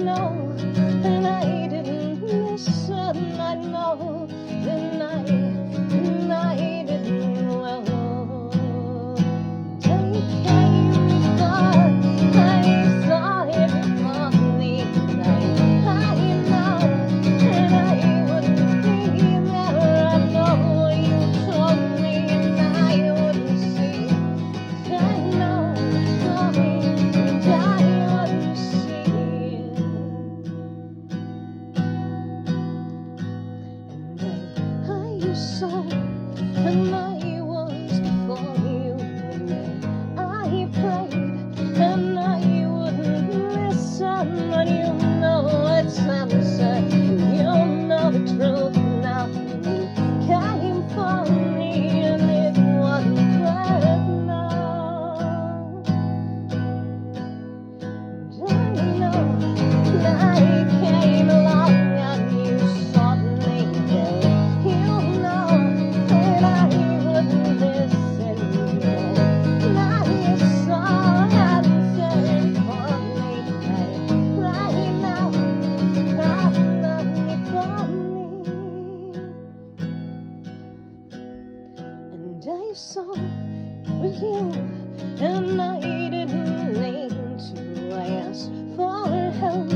know, and I didn't listen. I know, and I didn't well. Till you came, thought I saw it before me. I know, and I wouldn't be there. I know you told me, and I wouldn't see. I know, sorry, and I wouldn't see. And I saw, and I was before you. And I prayed, and I wouldn't listen. But you know it's answered, and you know the truth now. You came for me, and it wasn't personal. And I know that I came along, and you sought me there. You know that I wouldn't listen. Now you saw answered for me. Right now, I'm loving for me. And I saw it was you, and I didn't need to ask for help.